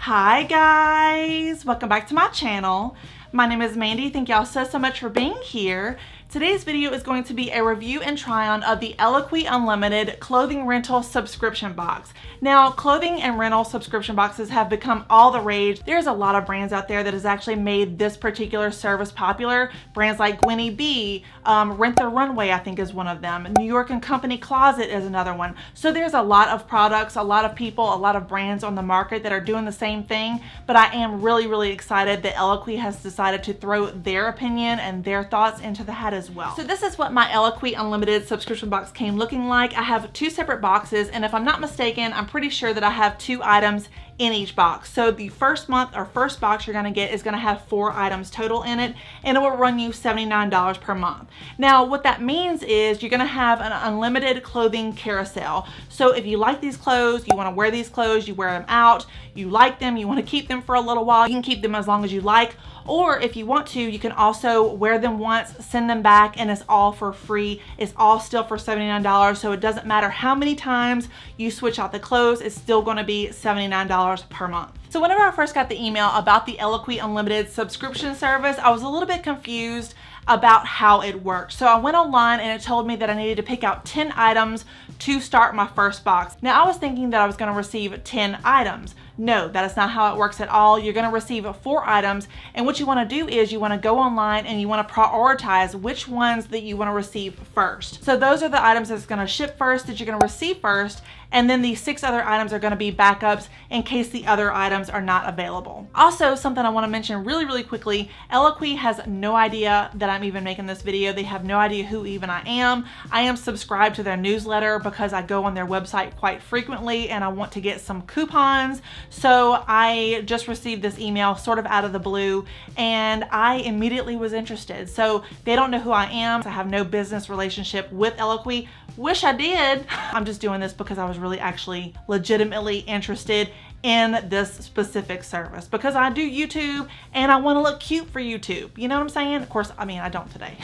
Hi guys, welcome back to my channel. My name is Mandy. Thank y'all so much for being here. Today's video is going to be a review and try on of the Eloquii Unlimited Clothing Rental subscription box. Now, clothing and rental subscription boxes have become all the rage. There's a lot of brands out there that has actually made this particular service popular. Brands like Gwenny B, Rent the Runway I think is one of them. New York & Company Closet is another one. So there's a lot of products, a lot of people, a lot of brands on the market that are doing the same thing, but I am really excited that Eloquii has decided to throw their opinion and their thoughts into the hat as well. So this is what my Eloquii Unlimited subscription box came looking like. I have two separate boxes, and if I'm not mistaken, I'm pretty sure that I have 2 items in each box. So the first month or first box you're gonna get is gonna have 4 items total in it, and it will run you $79 per month. Now what that means is you're gonna have an unlimited clothing carousel. So if you like these clothes, you wanna wear these clothes, you wear them out, you like them, you wanna keep them for a little while, you can keep them as long as you like. Or if you want to, you can also wear them once, send them back, and it's all for free. It's all still for $79, so it doesn't matter how many times you switch out the clothes, it's still gonna be $79 per month. So whenever I first got the email about the Eloquii Unlimited subscription service, I was a little bit confused about how it worked. So I went online and it told me that I needed to pick out 10 items to start my first box. Now I was thinking that I was gonna receive 10 items. No, that is not how it works at all. You're gonna receive 4 items, and what you wanna do is you wanna go online and you wanna prioritize which ones that you wanna receive first. So those are the items that's gonna ship first, that you're gonna receive first, and then the 6 other items are gonna be backups in case the other items are not available. Also, something I wanna mention really quickly, Eloquii has no idea that I'm even making this video. They have no idea who even I am. I am subscribed to their newsletter because I go on their website quite frequently and I want to get some coupons. So I just received this email sort of out of the blue and I immediately was interested. So they don't know who I am. I have no business relationship with Eloquii. Wish I did. I'm just doing this because I was really actually legitimately interested in this specific service because I do YouTube and I want to look cute for YouTube. You know what I'm saying? Of course, I mean, I don't today,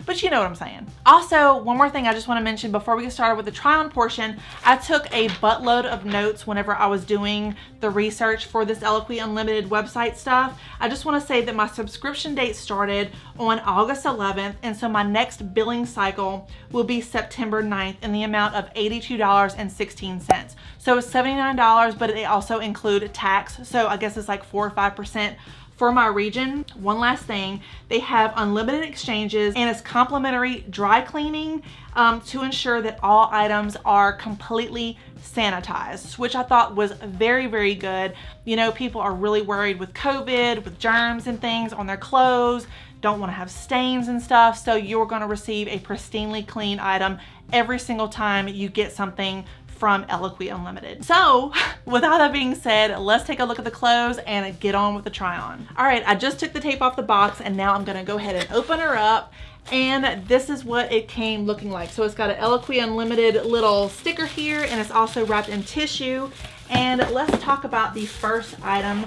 but you know what I'm saying. Also, one more thing I just want to mention before we get started with the try on portion, I took a buttload of notes whenever I was doing the research for this Eloquii Unlimited website stuff. I just want to say that my subscription date started on August 11th, and so my next billing cycle will be September 9th in the amount of $82.16. So it's $79, but it also include tax. So I guess it's like 4 or 5% for my region. One last thing, they have unlimited exchanges and it's complimentary dry cleaning to ensure that all items are completely sanitized, which I thought was very good. You know, people are really worried with COVID, with germs and things on their clothes, don't want to have stains and stuff. So you're going to receive a pristinely clean item every single time you get something from Eloquii Unlimited. So with all that being said, let's take a look at the clothes and get on with the try on. All right, I just took the tape off the box and now I'm gonna go ahead and open her up, and this is what it came looking like. So it's got an Eloquii Unlimited little sticker here and it's also wrapped in tissue. And let's talk about the first item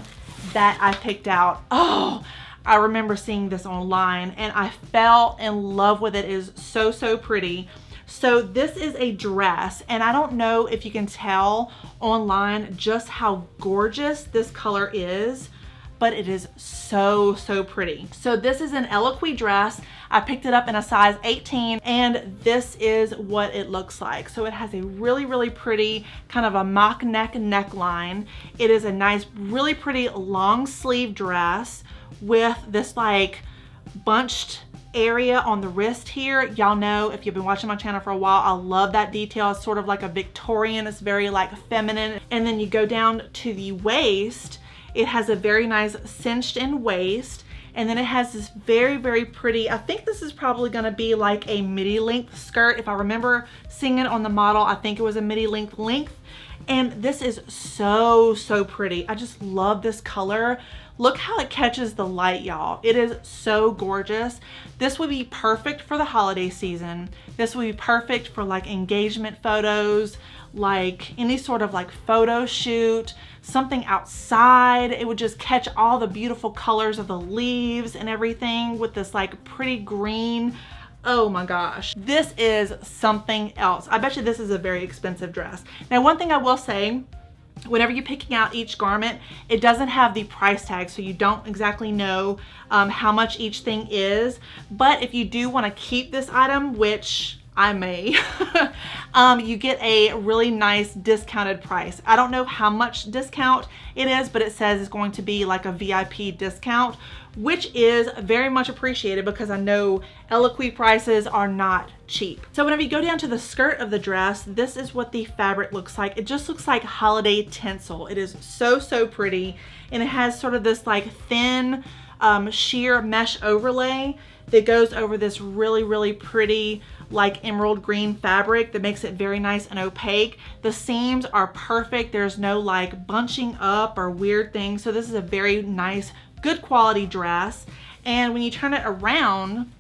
that I picked out. Oh, I remember seeing this online and I fell in love with it. It is so pretty. So this is a dress, and I don't know if you can tell online just how gorgeous this color is, but it is so pretty. So this is an Eloquii dress. I picked it up in a size 18, and this is what it looks like. So it has a really pretty kind of a mock neck neckline. It is a nice, really pretty long sleeve dress with this like bunched area on the wrist here. Y'all know, if you've been watching my channel for a while, I love that detail. It's sort of like a Victorian, it's very like feminine. And then you go down to the waist, it has a very nice cinched in waist, and then it has this very pretty, I think this is probably gonna be like a midi length skirt. If I remember seeing it on the model, I think it was a midi length. And this is so pretty. I just love this color. Look how it catches the light, y'all. It is so gorgeous. This would be perfect for the holiday season. This would be perfect for like engagement photos, like any sort of like photo shoot, something outside. It would just catch all the beautiful colors of the leaves and everything with this like pretty green. Oh my gosh, this is something else. I bet you this is a very expensive dress. Now, one thing I will say, whenever you're picking out each garment, it doesn't have the price tag, so you don't exactly know how much each thing is. But if you do want to keep this item, which I may, you get a really nice discounted price. I don't know how much discount it is, but it says it's going to be like a VIP discount, which is very much appreciated because I know Eloquii prices are not cheap. So whenever you go down to the skirt of the dress, this is what the fabric looks like. It just looks like holiday tinsel. It is so, so pretty. And it has sort of this like thin sheer mesh overlay that goes over this really, really pretty like emerald green fabric that makes it very nice and opaque. The seams are perfect. There's no like bunching up or weird things. So this is a very nice, good quality dress. And when you turn it around,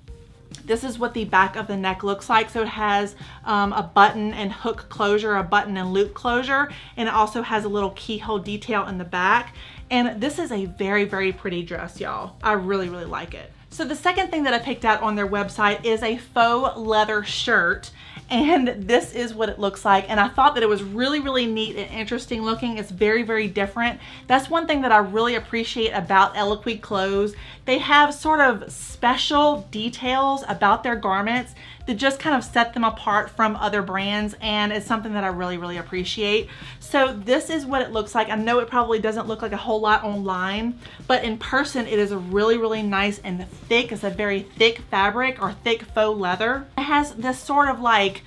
this is what the back of the neck looks like. So it has a button and hook closure, a button and loop closure, and it also has a little keyhole detail in the back. And this is a very, very pretty dress, y'all. I really, really like it. So the second thing that I picked out on their website is a faux leather shirt. And this is what it looks like. And I thought that it was really, really neat and interesting looking. It's very, very different. That's one thing that I really appreciate about Eloquii clothes. They have sort of special details about their garments that just kind of set them apart from other brands, and it's something that I really, really appreciate. So this is what it looks like. I know it probably doesn't look like a whole lot online, but in person it is a really, really nice and thick. It's a very thick fabric or thick faux leather. It has this sort of like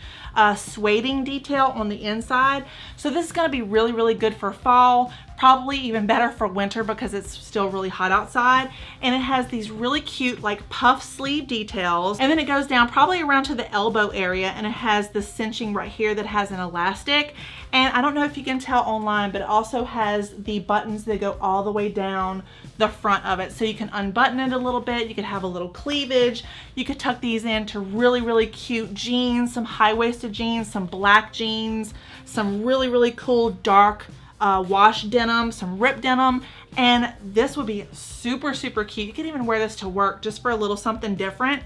sueding detail on the inside. So this is going to be really, really good for fall, probably even better for winter because it's still really hot outside. And it has these really cute like puff sleeve details, and then it goes down probably around to the elbow area, and it has the cinching right here that has an elastic. And I don't know if you can tell online, but it also has the buttons that go all the way down the front of it. So you can unbutton it a little bit. You could have a little cleavage. You could tuck these into really, really cute jeans, some high-waisted jeans, some black jeans, some really, really cool dark wash denim, some ripped denim. And this would be super, super cute. You could even wear this to work just for a little something different.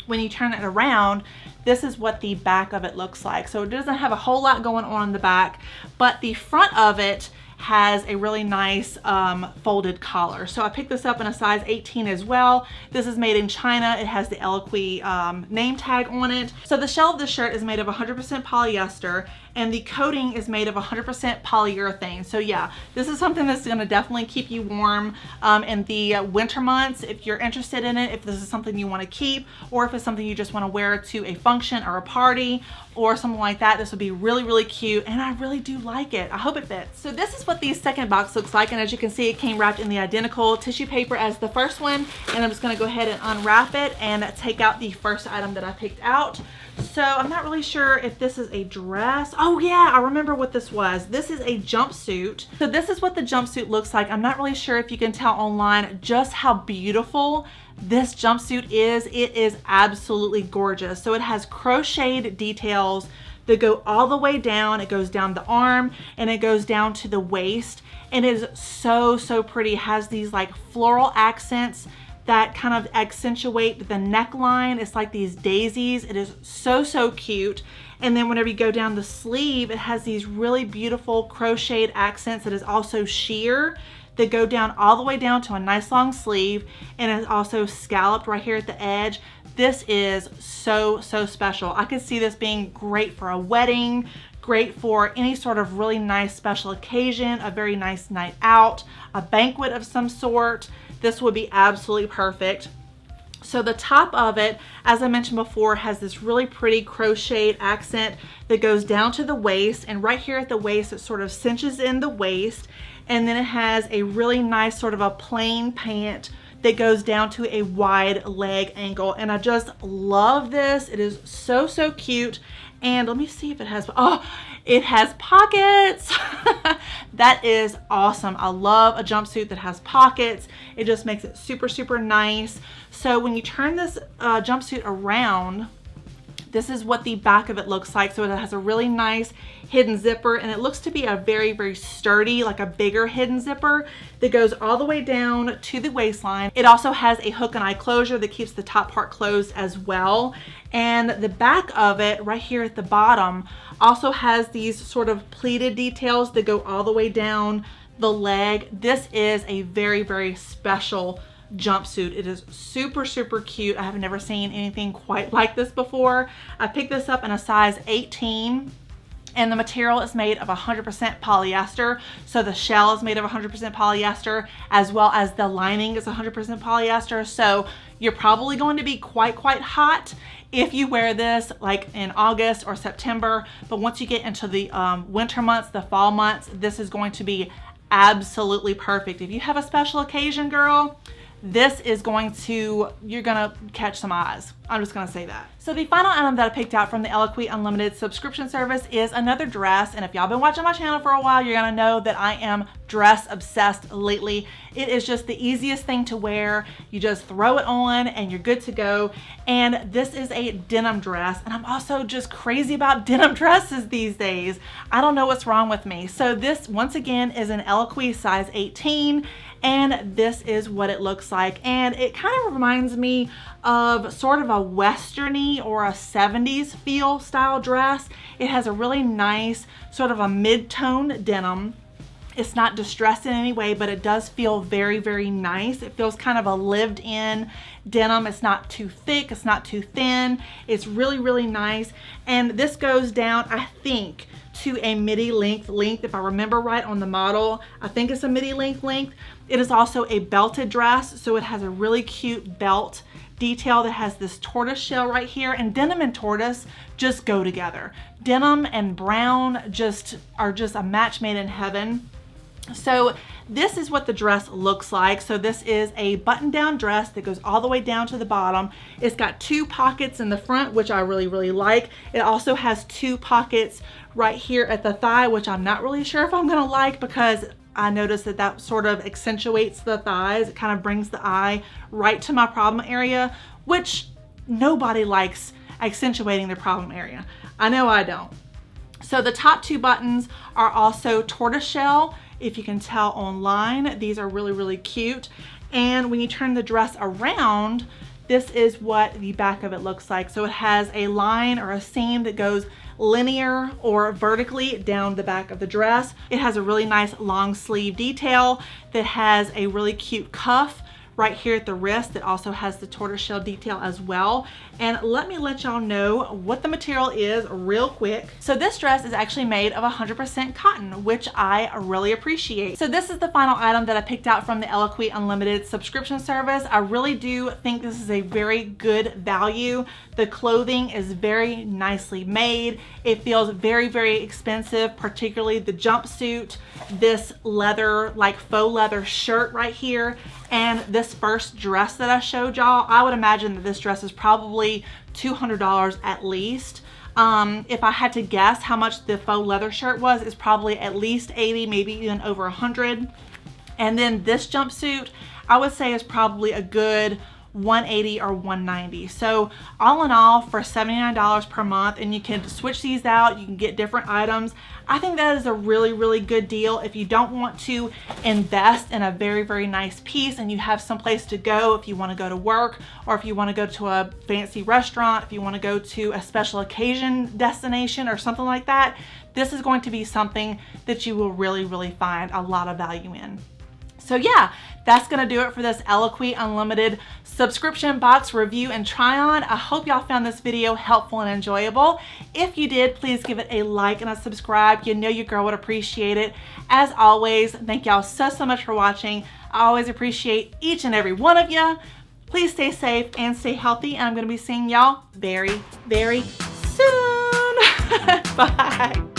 When you turn it around, this is what the back of it looks like. So it doesn't have a whole lot going on in the back, but the front of it has a really nice folded collar. So I picked this up in a size 18 as well. This is made in China. It has the Eloquii name tag on it. So the shell of the shirt is made of 100% polyester, and the coating is made of 100% polyurethane. So yeah, this is something that's gonna definitely keep you warm in the winter months. If you're interested in it, if this is something you wanna keep, or if it's something you just wanna wear to a function or a party or something like that, this would be really, really cute, and I really do like it. I hope it fits. So this is what the second box looks like, and as you can see, it came wrapped in the identical tissue paper as the first one, and I'm just gonna go ahead and unwrap it and take out the first item that I picked out. So I'm not really sure if this is a dress. Oh yeah, I remember what this was. This is a jumpsuit. So this is what the jumpsuit looks like. I'm not really sure if you can tell online just how beautiful this jumpsuit is. It is absolutely gorgeous. So it has crocheted details that go all the way down. It goes down the arm and it goes down to the waist, and it is so, so pretty. It has these like floral accents that kind of accentuate the neckline. It's like these daisies. It is so, so cute. And then whenever you go down the sleeve, it has these really beautiful crocheted accents that is also sheer that go down all the way down to a nice long sleeve, and it's also scalloped right here at the edge. This is so, so special. I could see this being great for a wedding, great for any sort of really nice special occasion, a very nice night out, a banquet of some sort. This would be absolutely perfect. So the top of it, as I mentioned before, has this really pretty crocheted accent that goes down to the waist, and right here at the waist it sort of cinches in the waist, and then it has a really nice sort of a plain pant that goes down to a wide leg ankle, and I just love this. It is so, so cute. And let me see if it has, oh, it has pockets. That is awesome. I love a jumpsuit that has pockets. It just makes it super, super nice. So when you turn this jumpsuit around, This is what the back of it looks like. So it has a really nice hidden zipper, and it looks to be a very, very sturdy, like a bigger hidden zipper that goes all the way down to the waistline. It also has a hook and eye closure that keeps the top part closed as well. And the back of it right here at the bottom also has these sort of pleated details that go all the way down the leg. This is a very, very special jumpsuit. It is super, super cute. I have never seen anything quite like this before. I picked this up in a size 18, and the material is made of 100% polyester. So the shell is made of 100% polyester, as well as the lining is 100% polyester. So you're probably going to be quite hot if you wear this like in August or September. But once you get into the winter months, the fall months, this is going to be absolutely perfect. If you have a special occasion, girl, this is you're gonna catch some eyes. I'm just gonna say that. So the final item that I picked out from the Eloquii Unlimited subscription service is another dress. And if y'all been watching my channel for a while, you're gonna know that I am dress obsessed lately. It is just the easiest thing to wear. You just throw it on and you're good to go. And this is a denim dress. And I'm also just crazy about denim dresses these days. I don't know what's wrong with me. So this, once again, is an Eloquii size 18. And this is what it looks like. And it kind of reminds me of sort of a westerny or a 70s feel style dress. It has a really nice sort of a mid-tone denim. It's not distressed in any way, but it does feel very, very nice. It feels kind of a lived-in denim. It's not too thick, it's not too thin. It's really, really nice. And this goes down, I think, to a midi length, if I remember right on the model. I think it's a midi length. It is also a belted dress, so it has a really cute belt detail that has this tortoise shell right here, and denim and tortoise just go together. Denim and brown are just a match made in heaven. So this is what the dress looks like. So this is a button-down dress that goes all the way down to the bottom. It's got 2 pockets in the front, which I really, really like. It also has 2 pockets right here at the thigh, which I'm not really sure if I'm gonna like, because I noticed that sort of accentuates the thighs. It kind of brings the eye right to my problem area, which nobody likes accentuating their problem area. I know I don't. So the top 2 buttons are also tortoiseshell. If you can tell online, these are really, really cute. And when you turn the dress around, this is what the back of it looks like. So it has a line or a seam that goes linear or vertically down the back of the dress. It has a really nice long sleeve detail that has a really cute cuff right here at the wrist that also has the tortoiseshell detail as well. And let me let y'all know what the material is real quick. So this dress is actually made of 100% cotton, which I really appreciate. So this is the final item that I picked out from the Eloquii Unlimited subscription service. I really do think this is a very good value. The clothing is very nicely made. It feels very, very expensive, particularly the jumpsuit, this leather, like faux leather shirt right here, and this first dress that I showed y'all. I would imagine that this dress is probably $200 at least. If I had to guess how much the faux leather shirt was, it's probably at least 80, maybe even over 100. And then this jumpsuit, I would say is probably a good 180 or 190. So all in all, for $79 per month, and you can switch these out, you can get different items. I think that is a really, really good deal if you don't want to invest in a very, very nice piece and you have someplace to go, if you want to go to work, or if you want to go to a fancy restaurant, if you want to go to a special occasion destination or something like that. This is going to be something that you will really, really find a lot of value in. So yeah, that's gonna do it for this Eloquii Unlimited subscription box review and try on. I hope y'all found this video helpful and enjoyable. If you did, please give it a like and a subscribe. You know your girl would appreciate it. As always, thank y'all so much for watching. I always appreciate each and every one of you. Please stay safe and stay healthy, and I'm gonna be seeing y'all very, very soon. Bye.